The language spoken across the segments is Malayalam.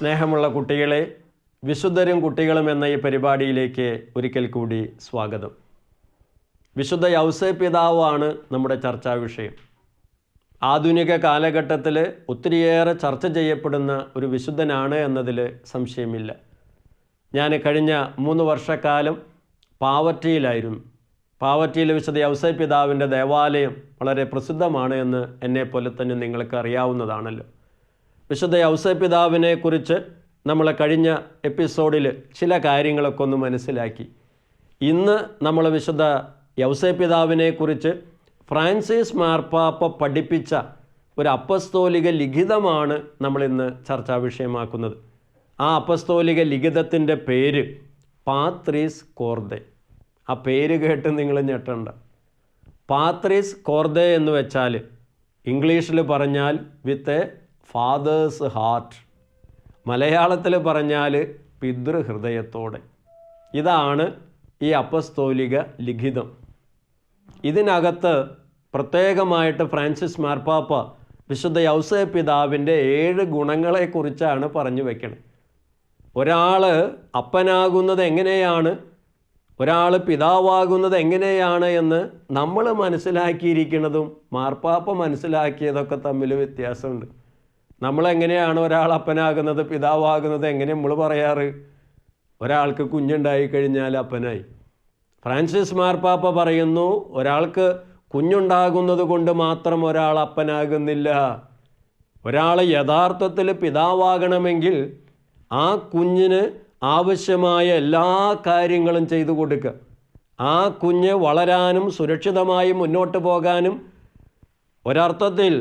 സ്നേഹമുള്ള കുട്ടികളെ, വിശുദ്ധരും കുട്ടികളും എന്ന ഈ പരിപാടിയിലേക്ക് ഒരിക്കൽ കൂടി സ്വാഗതം. വിശുദ്ധ യൗസേപ്പ് പിതാവാണ് നമ്മുടെ ചർച്ചാ വിഷയം. ആധുനിക കാലഘട്ടത്തിൽ ഒത്തിരിയേറെ ചർച്ച ചെയ്യപ്പെടുന്ന ഒരു വിശുദ്ധനാണ് എന്നതിൽ സംശയമില്ല. ഞാൻ കഴിഞ്ഞ 3 വർഷക്കാലം പാവറ്റിയിലായിരുന്നു. പാവറ്റിയിൽ വിശുദ്ധ യൗസേപ്പ് പിതാവിൻ്റെ ദേവാലയം വളരെ പ്രസിദ്ധമാണ് എന്ന് എന്നെപ്പോലെ തന്നെ നിങ്ങൾക്ക് അറിയാവുന്നതാണല്ലോ. വിശുദ്ധ യൗസേപ്പ് പിതാവിനെ കുറിച്ച് നമ്മൾ കഴിഞ്ഞ എപ്പിസോഡിൽ ചില കാര്യങ്ങളൊക്കെ ഒന്ന് മനസ്സിലാക്കി. ഇന്ന് നമ്മൾ വിശുദ്ധ യൗസേപ്പ് പിതാവിനെ കുറിച്ച് ഫ്രാൻസിസ് മാർപ്പാപ്പ പഠിപ്പിച്ച ഒരു അപ്പസ്തോലിക ലിഖിതമാണ് നമ്മളിന്ന് ചർച്ചാ വിഷയമാക്കുന്നത്. ആ അപ്പസ്തോലിക ലിഖിതത്തിൻ്റെ പേര് പാത്രീസ് കോർദെ. ആ പേര് കേട്ട് നിങ്ങൾ ഞെട്ടണ്ട. പാത്രീസ് കോർദെ എന്ന് വെച്ചാൽ ഇംഗ്ലീഷിൽ പറഞ്ഞാൽ വിത്ത് എ ഫാദേഴ്സ് ഹാർട്ട്, മലയാളത്തിൽ പറഞ്ഞാൽ പിതൃഹൃദയത്തോടെ. ഇതാണ് ഈ അപ്പസ്തോലിക ലിഖിതം. ഇതിനകത്ത് പ്രത്യേകമായിട്ട് ഫ്രാൻസിസ് മാർപ്പാപ്പ വിശുദ്ധ യൗസേപ്പ് പിതാവിൻ്റെ 7 ഗുണങ്ങളെക്കുറിച്ചാണ് പറഞ്ഞു വയ്ക്കുന്നത്. ഒരാൾ അപ്പനാകുന്നത് എങ്ങനെയാണ്, ഒരാൾ പിതാവാകുന്നത് എങ്ങനെയാണ് എന്ന് നമ്മൾ മനസ്സിലാക്കിയിരിക്കുന്നതും മാർപ്പാപ്പ മനസ്സിലാക്കിയതൊക്കെ തമ്മിൽ വ്യത്യാസമുണ്ട്. നമ്മളെങ്ങനെയാണ് ഒരാൾ അപ്പനാകുന്നത്, പിതാവാകുന്നത് എങ്ങനെ നമ്മൾ പറയാറ്? ഒരാൾക്ക് കുഞ്ഞുണ്ടായി കഴിഞ്ഞാൽ അപ്പനായി. ഫ്രാൻസിസ് മാർപ്പാപ്പ പറയുന്നു, ഒരാൾക്ക് കുഞ്ഞുണ്ടാകുന്നത് കൊണ്ട് മാത്രം ഒരാൾ അപ്പനാകുന്നില്ല. ഒരാൾ യഥാർത്ഥത്തിൽ പിതാവാകണമെങ്കിൽ ആ കുഞ്ഞിന് ആവശ്യമായ എല്ലാ കാര്യങ്ങളും ചെയ്തു കൊടുക്കുക. ആ കുഞ്ഞ് വളരാനും സുരക്ഷിതമായി മുന്നോട്ട് പോകാനും ഒരർത്ഥത്തിൽ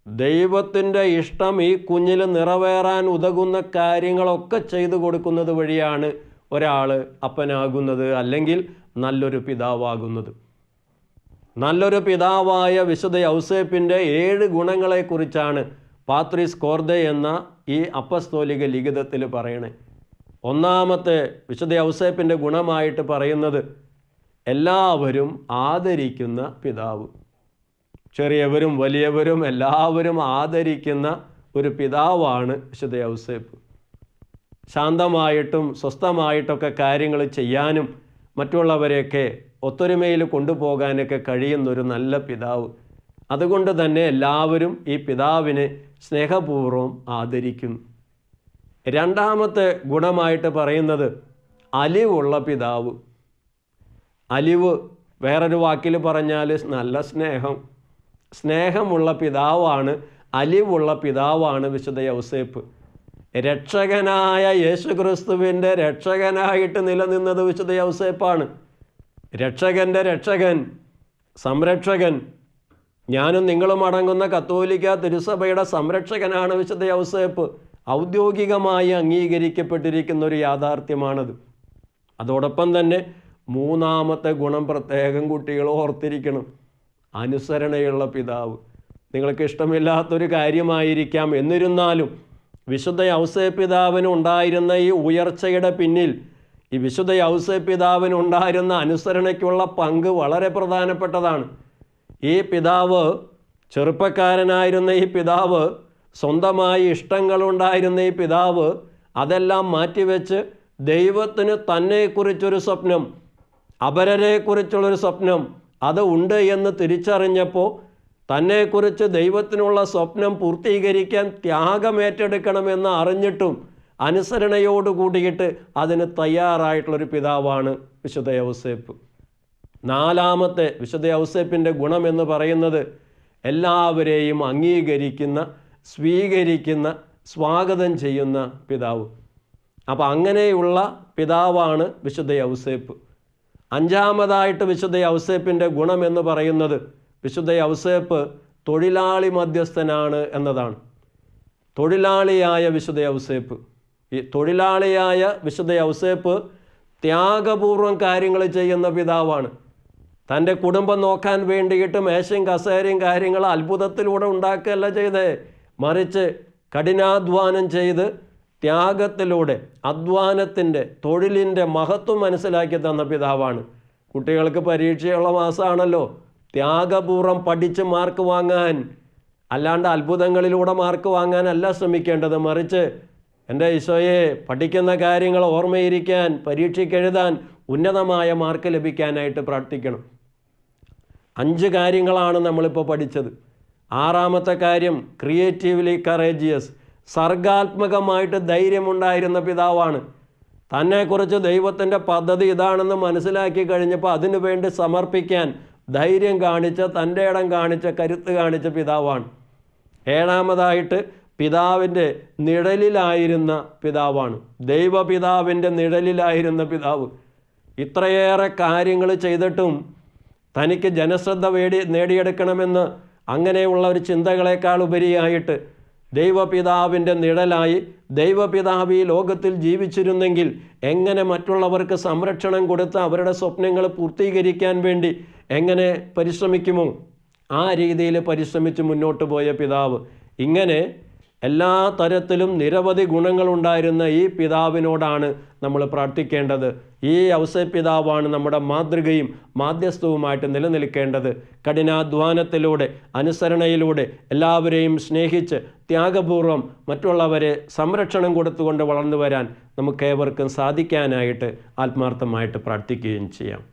ദൈവത്തിൻ്റെ ഇഷ്ടം ഈ കുഞ്ഞിൽ നിറവേറാൻ ഉതകുന്ന കാര്യങ്ങളൊക്കെ ചെയ്തു കൊടുക്കുന്നത് വഴിയാണ് ഒരാൾ അപ്പനാകുന്നത്, അല്ലെങ്കിൽ നല്ലൊരു പിതാവാകുന്നത്. നല്ലൊരു പിതാവായ വിശുദ്ധ യൗസേപ്പിൻ്റെ 7 ഗുണങ്ങളെക്കുറിച്ചാണ് പാത്രീസ് കോർദെ എന്ന ഈ അപ്പസ്തോലിക ലിഖിതത്തിൽ പറയണേ. ഒന്നാമത്തെ വിശുദ്ധ യൗസേപ്പിൻ്റെ ഗുണമായിട്ട് പറയുന്നത് എല്ലാവരും ആദരിക്കുന്ന പിതാവ്. ചെറിയവരും വലിയവരും എല്ലാവരും ആദരിക്കുന്ന ഒരു പിതാവാണ് വിശുദ്ധ യൗസേപ്പ്. ശാന്തമായിട്ടും സ്വസ്ഥമായിട്ടൊക്കെ കാര്യങ്ങൾ ചെയ്യാനും മറ്റുള്ളവരെയൊക്കെ ഒത്തൊരുമയിൽ കൊണ്ടുപോകാനൊക്കെ കഴിയുന്നൊരു നല്ല പിതാവ്. അതുകൊണ്ട് തന്നെ എല്ലാവരും ഈ പിതാവിനെ സ്നേഹപൂർവ്വം ആദരിക്കുന്നു. രണ്ടാമത്തെ ഗുണമായിട്ട് പറയുന്നത് അലിവുള്ള പിതാവ്. അലിവ് വേറൊരു വാക്കിൽ പറഞ്ഞാൽ നല്ല സ്നേഹമുള്ള പിതാവാണ്, അലിവുള്ള പിതാവാണ് വിശുദ്ധ യൗസേപ്പ്. രക്ഷകനായ യേശുക്രിസ്തുവിൻ്റെ രക്ഷകനായിട്ട് നിലനിന്നത് വിശുദ്ധ യൗസേപ്പാണ്. രക്ഷകൻ്റെ രക്ഷകൻ, സംരക്ഷകൻ. ഞാനും നിങ്ങളും അടങ്ങുന്ന കത്തോലിക്ക തിരുസഭയുടെ സംരക്ഷകനാണ് വിശുദ്ധ യൗസേപ്പ്. ഔദ്യോഗികമായി അംഗീകരിക്കപ്പെട്ടിരിക്കുന്ന ഒരു യാഥാർത്ഥ്യമാണത്. അതോടൊപ്പം തന്നെ മൂന്നാമത്തെ ഗുണം പ്രത്യേകം കുട്ടികൾ ഓർത്തിരിക്കണം, അനുസരണയുള്ള പിതാവ്. നിങ്ങൾക്ക് ഇഷ്ടമില്ലാത്തൊരു കാര്യമായിരിക്കാം, എന്നിരുന്നാലും വിശുദ്ധ യൗസേപ്പ് പിതാവിന് ഉണ്ടായിരുന്ന ഈ ഉയർച്ചയുടെ പിന്നിൽ ഈ വിശുദ്ധ യൗസേപ്പ് പിതാവിന് ഉണ്ടായിരുന്ന അനുസരണയ്ക്കുള്ള പങ്ക് വളരെ പ്രധാനപ്പെട്ടതാണ്. ഈ പിതാവ്, ചെറുപ്പക്കാരനായിരുന്ന ഈ പിതാവ്, സ്വന്തമായി ഇഷ്ടങ്ങളുണ്ടായിരുന്ന ഈ പിതാവ് അതെല്ലാം മാറ്റിവെച്ച് ദൈവത്തിന് തന്നെക്കുറിച്ചൊരു സ്വപ്നം, അപരരെക്കുറിച്ചുള്ളൊരു സ്വപ്നം അത് ഉണ്ട് എന്ന് തിരിച്ചറിഞ്ഞപ്പോൾ തന്നെക്കുറിച്ച് ദൈവത്തിനുള്ള സ്വപ്നം പൂർത്തീകരിക്കാൻ ത്യാഗമേറ്റെടുക്കണമെന്ന് അറിഞ്ഞിട്ടും അനുസരണയോട് കൂടിയിട്ട് അതിന് തയ്യാറായിട്ടുള്ളൊരു പിതാവാണ് വിശുദ്ധ യൗസേപ്പ്. നാലാമത്തെ വിശുദ്ധ യൗസേപ്പിൻ്റെ ഗുണമെന്ന് പറയുന്നത് എല്ലാവരെയും അംഗീകരിക്കുന്ന, സ്വീകരിക്കുന്ന, സ്വാഗതം ചെയ്യുന്ന പിതാവ്. അപ്പോൾ അങ്ങനെയുള്ള പിതാവാണ് വിശുദ്ധ യൗസേപ്പ്. അഞ്ചാമതായിട്ട് വിശുദ്ധ യൗസേപ്പിൻ്റെ ഗുണമെന്ന് പറയുന്നത് വിശുദ്ധ യൗസേപ്പ് തൊഴിലാളി മധ്യസ്ഥനാണ് എന്നതാണ്. തൊഴിലാളിയായ വിശുദ്ധ യൗസേപ്പ്, ഈ തൊഴിലാളിയായ വിശുദ്ധ യൗസേപ്പ് ത്യാഗപൂർവം കാര്യങ്ങൾ ചെയ്യുന്ന പിതാവാണ്. തൻ്റെ കുടുംബം നോക്കാൻ വേണ്ടിയിട്ട് മേശയും കസേരയും കാര്യങ്ങൾ അത്ഭുതത്തിലൂടെ ഉണ്ടാക്കുകയല്ല ചെയ്തേ, മറിച്ച് കഠിനാധ്വാനം ചെയ്ത് ത്യാഗത്തിലൂടെ അധ്വാനത്തിൻ്റെ, തൊഴിലിൻ്റെ മഹത്വം മനസ്സിലാക്കി തന്ന പിതാവാണ്. കുട്ടികൾക്ക് പരീക്ഷയുള്ള മാസമാണല്ലോ, ത്യാഗപൂർവ്വം പഠിച്ച് മാർക്ക് വാങ്ങാൻ, അല്ലാണ്ട് അത്ഭുതങ്ങളിലൂടെ മാർക്ക് വാങ്ങാനല്ല ശ്രമിക്കേണ്ടത്, മറിച്ച് എൻ്റെ ഈശോയെ, പഠിക്കുന്ന കാര്യങ്ങൾ ഓർമ്മയിരിക്കാൻ, പരീക്ഷയ്ക്കെഴുതാൻ ഉന്നതമായ മാർക്ക് ലഭിക്കാനായിട്ട് പ്രാർത്ഥിക്കണം. 5 കാര്യങ്ങളാണ് നമ്മളിപ്പോൾ പഠിച്ചത്. 6ാമത്തെ കാര്യം ക്രിയേറ്റീവ്ലി കറേജിയസ്, സർഗാത്മകമായിട്ട് ധൈര്യമുണ്ടായിരുന്ന പിതാവാണ്. തന്നെക്കുറിച്ച് ദൈവത്തിൻ്റെ പദ്ധതി ഇതാണെന്ന് മനസ്സിലാക്കി കഴിഞ്ഞപ്പോൾ അതിനു വേണ്ടി സമർപ്പിക്കാൻ ധൈര്യം കാണിച്ച, തൻ്റെ ഇടം കാണിച്ച, കരുത്ത് കാണിച്ച പിതാവാണ്. 7ാമതായിട്ട് പിതാവിൻ്റെ നിഴലിലായിരുന്ന പിതാവാണ്. ദൈവപിതാവിൻ്റെ നിഴലിലായിരുന്ന പിതാവ്. ഇത്രയേറെ കാര്യങ്ങൾ ചെയ്തിട്ടും തനിക്ക് ജനശ്രദ്ധ നേടിയെടുക്കണമെന്ന് അങ്ങനെയുള്ള ഒരു ചിന്തകളെക്കാൾ ഉപരിയായിട്ട് ദൈവപിതാവിൻ്റെ നിഴലായി ദൈവപിതാവ് ഈ ലോകത്തിൽ ജീവിച്ചിരുന്നെങ്കിൽ എങ്ങനെ മറ്റുള്ളവർക്ക് സംരക്ഷണം കൊടുത്ത് അവരുടെ സ്വപ്നങ്ങൾ പൂർത്തീകരിക്കാൻ വേണ്ടി എങ്ങനെ പരിശ്രമിക്കുമോ ആ രീതിയിൽ പരിശ്രമിച്ച് മുന്നോട്ട് പോയ പിതാവ്. ഇങ്ങനെ എല്ലാ തരത്തിലും നിരവധി ഗുണങ്ങളുണ്ടായിരുന്ന ഈ പിതാവിനോടാണ് നമ്മൾ പ്രാർത്ഥിക്കേണ്ടത്. ഈ ഔസേപ്പ് പിതാവാണ് നമ്മുടെ മാതൃകയും മാധ്യസ്ഥവുമായിട്ട് നിലനിൽക്കേണ്ടത്. കഠിനാധ്വാനത്തിലൂടെ, അനുസരണയിലൂടെ, എല്ലാവരെയും സ്നേഹിച്ച് ത്യാഗപൂർവം മറ്റുള്ളവരെ സംരക്ഷണം കൊടുത്തുകൊണ്ട് വളർന്നു വരാൻ നമുക്കേവർക്കും സാധിക്കാനായിട്ട് ആത്മാർത്ഥമായിട്ട് പ്രാർത്ഥിക്കുകയും ചെയ്യാം.